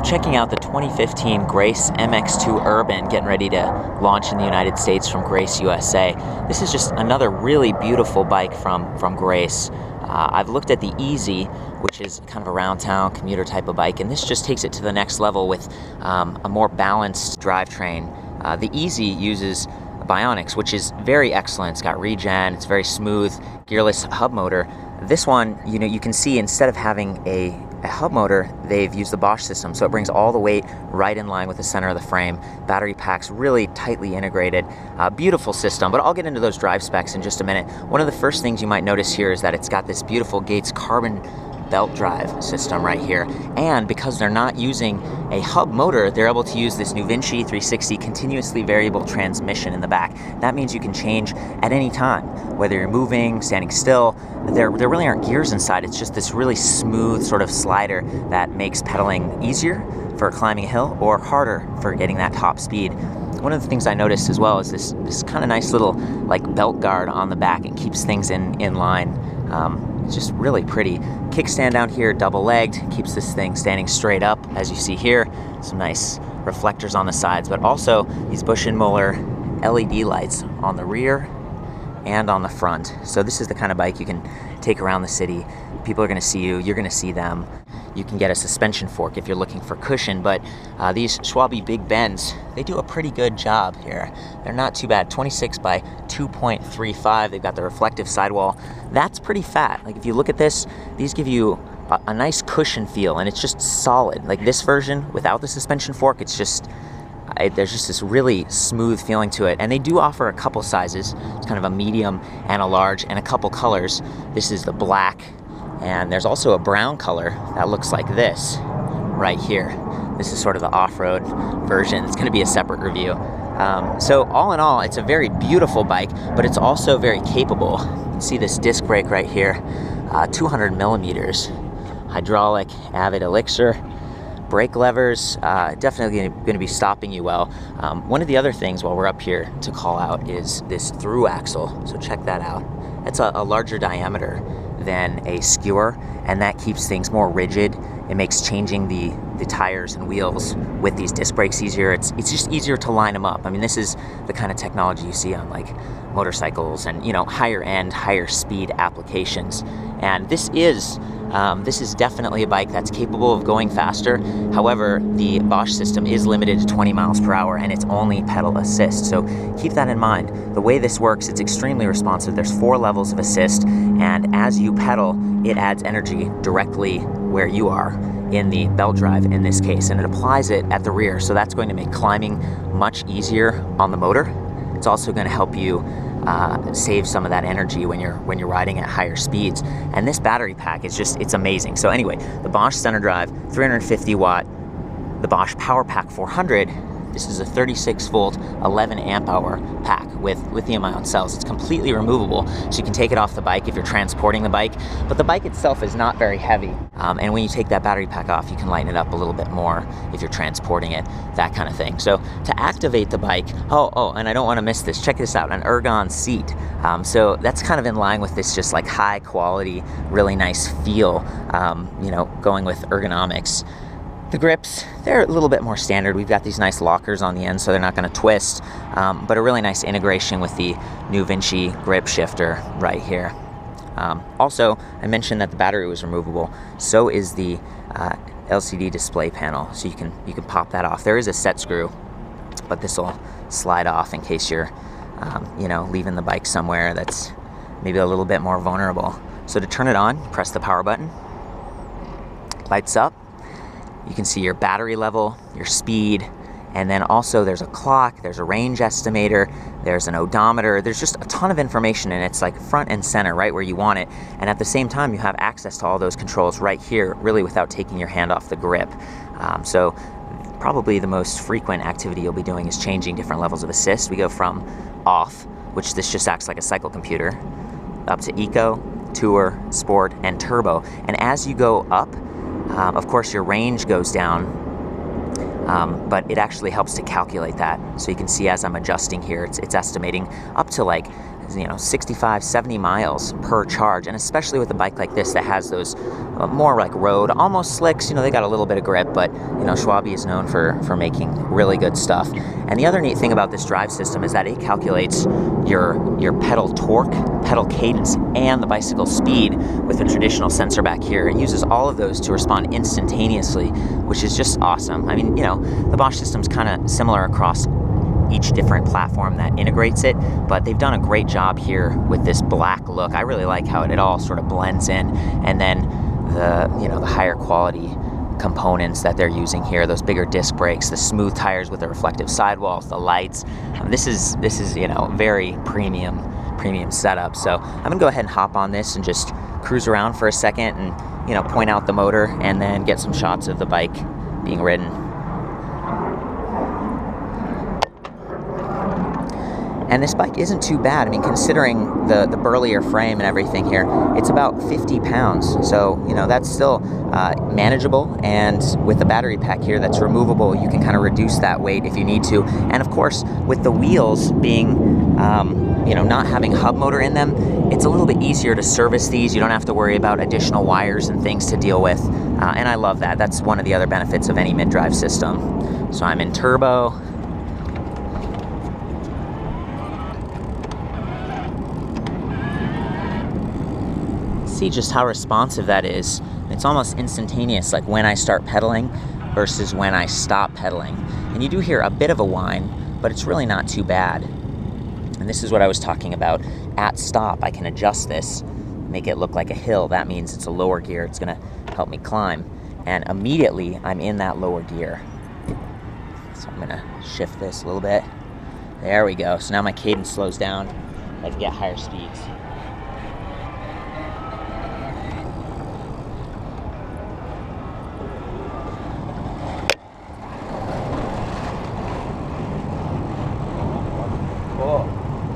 checking out the 2015 Grace MX2 Urban, getting ready to launch in the United States from Grace USA. This is just another really beautiful bike from Grace. I've looked at the Easy, which is kind of a round town commuter type of bike, and this just takes it to the next level with a more balanced drivetrain. The Easy uses Bionics, which is very excellent. It's got regen, it's very smooth, gearless hub motor. This one, you can see instead of having a hub motor, they've used the Bosch system, so it brings all the weight right in line with the center of the frame. Battery pack's really tightly integrated. Beautiful system, but I'll get into those drive specs in just a minute. One of the first things you might notice here is that it's got this beautiful Gates carbon belt drive system right here, and because they're not using a hub motor, they're able to use this NuVinci 360 continuously variable transmission in the back. That means you can change at any time, whether you're moving, standing still. There really aren't gears inside. It's just this really smooth sort of slider that makes pedaling easier for climbing a hill or harder for getting that top speed. One of the things I noticed as well is this kind of nice little like belt guard on the back. It keeps things in line. It's just really pretty. Kickstand down here, double-legged, keeps this thing standing straight up, as you see here. Some nice reflectors on the sides, but also these Bosch Muller LED lights on the rear and on the front. So this is the kind of bike you can take around the city. People are going to see you, you're going to see them. You can get a suspension fork if you're looking for cushion, but these Schwalbe Big Bends, they do a pretty good job here. They're not too bad. 26 by 2.35. They've got the reflective sidewall. That's pretty fat. Like if you look at this, these give you a nice cushion feel, and it's just solid. Like this version without the suspension fork, it's just there's just this really smooth feeling to it. And they do offer a couple sizes. It's kind of a medium and a large, and a couple colors. This is the black, and there's also a brown color that looks like this right here. This is sort of the off-road version. It's going to be a separate review. So all in all, it's a very beautiful bike, but it's also very capable. You can see this disc brake right here, 200 millimeters, hydraulic, Avid Elixir. Brake levers, definitely going to be stopping you well. One of the other things while we're up here to call out is this through axle. So check that out. It's a larger diameter than a skewer, and that keeps things more rigid. It makes changing the tires and wheels with these disc brakes easier. It's just easier to line them up. I mean, this is the kind of technology you see on like motorcycles and higher end, higher speed applications. And this is definitely a bike that's capable of going faster. However, the Bosch system is limited to 20 miles per hour, and it's only pedal assist. So keep that in mind. The way this works, it's extremely responsive. There's 4 levels of assist, and as you pedal, it adds energy directly where you are in the belt drive in this case, and it applies it at the rear. So that's going to make climbing much easier on the motor. It's also going to help you save some of that energy when you're riding at higher speeds. And this battery pack is it's amazing. So anyway, the Bosch Centerdrive 350 watt, the Bosch Power Pack 400. This is a 36 volt, 11 amp hour pack with lithium ion cells. It's completely removable, so you can take it off the bike if you're transporting the bike, but the bike itself is not very heavy. And when you take that battery pack off, you can lighten it up a little bit more if you're transporting it, that kind of thing. So to activate the bike, and I don't want to miss this, check this out, an ergon seat. So that's kind of in line with this just like high quality, really nice feel, going with ergonomics. The grips, they're a little bit more standard. We've got these nice lockers on the end, so they're not going to twist, but a really nice integration with the NuVinci grip shifter right here. Also, I mentioned that the battery was removable. So is the LCD display panel, so you can pop that off. There is a set screw, but this will slide off in case you're leaving the bike somewhere that's maybe a little bit more vulnerable. So to turn it on, press the power button. Lights up. You can see your battery level, your speed, and then also there's a clock, there's a range estimator, there's an odometer. There's just a ton of information, and it's like front and center right where you want it. And at the same time, you have access to all those controls right here, really without taking your hand off the grip. So probably the most frequent activity you'll be doing is changing different levels of assist. We go from off, which this just acts like a cycle computer, up to eco, tour, sport, and turbo. And as you go up, of course, your range goes down, but it actually helps to calculate that. So you can see as I'm adjusting here, it's estimating up to like 65, 70 miles per charge. And especially with a bike like this that has those more like road, almost slicks. You know, they got a little bit of grip, but you know, Schwalbe is known for making really good stuff. And the other neat thing about this drive system is that it calculates your pedal torque, pedal cadence, and the bicycle speed with a traditional sensor back here. It uses all of those to respond instantaneously, which is just awesome. I mean, you know, the Bosch system's kind of similar across each different platform that integrates it, but they've done a great job here with this black look. I really like how it all sort of blends in, and then the higher quality components that they're using here, those bigger disc brakes, the smooth tires with the reflective sidewalls, the lights. This is you know, very premium setup. So I'm gonna go ahead and hop on this and just cruise around for a second and, you know, point out the motor and then get some shots of the bike being ridden. And this bike isn't too bad. I mean, considering the burlier frame and everything here, it's about 50 pounds. So, you know, that's still manageable. And with the battery pack here that's removable, you can kind of reduce that weight if you need to. And of course, with the wheels being, you know, not having hub motor in them, it's a little bit easier to service these. You don't have to worry about additional wires and things to deal with. And I love that. That's one of the other benefits of any mid-drive system. So I'm in turbo. See just how responsive that is. It's almost instantaneous, like when I start pedaling versus when I stop pedaling. And you do hear a bit of a whine, but it's really not too bad. And this is what I was talking about. At stop, I can adjust this, make it look like a hill. That means it's a lower gear. It's gonna help me climb. And immediately, I'm in that lower gear. So I'm gonna shift this a little bit. There we go. So now my cadence slows down as I get higher speeds.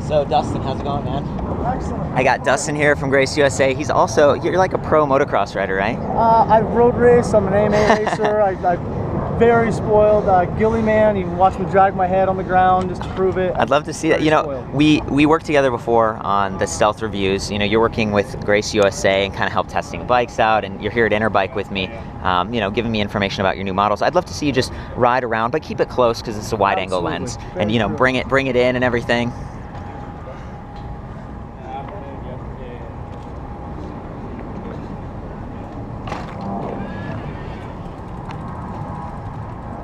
So Dustin, how's it going, man? Excellent. I got Dustin here from Grace USA. He's also, you're like a pro motocross rider, right? I road race. I'm an AMA racer. I'm very spoiled. Gilly man, you can watch me drag my head on the ground just to prove it. I'd love to see that. You know, we worked together before on the Stealth reviews. You know, you're working with Grace USA and kind of help testing bikes out, and you're here at Interbike with me, you know, giving me information about your new models. I'd love to see you just ride around, but keep it close because it's a wide angle lens. And, you know, bring it in and everything.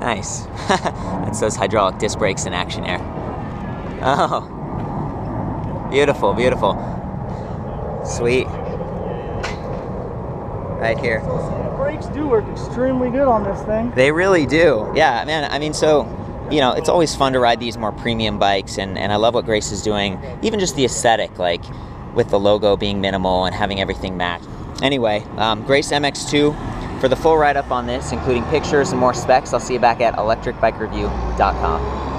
Nice. That's those hydraulic disc brakes in action there. Oh. Beautiful, beautiful. Sweet. Right here. The brakes do work extremely good on this thing. They really do. Yeah, man, I mean, so, you know, it's always fun to ride these more premium bikes, and I love what Grace is doing. Even just the aesthetic, like with the logo being minimal and having everything match. Anyway, Grace MX2. For the full write-up on this, including pictures and more specs, I'll see you back at ElectricBikeReview.com.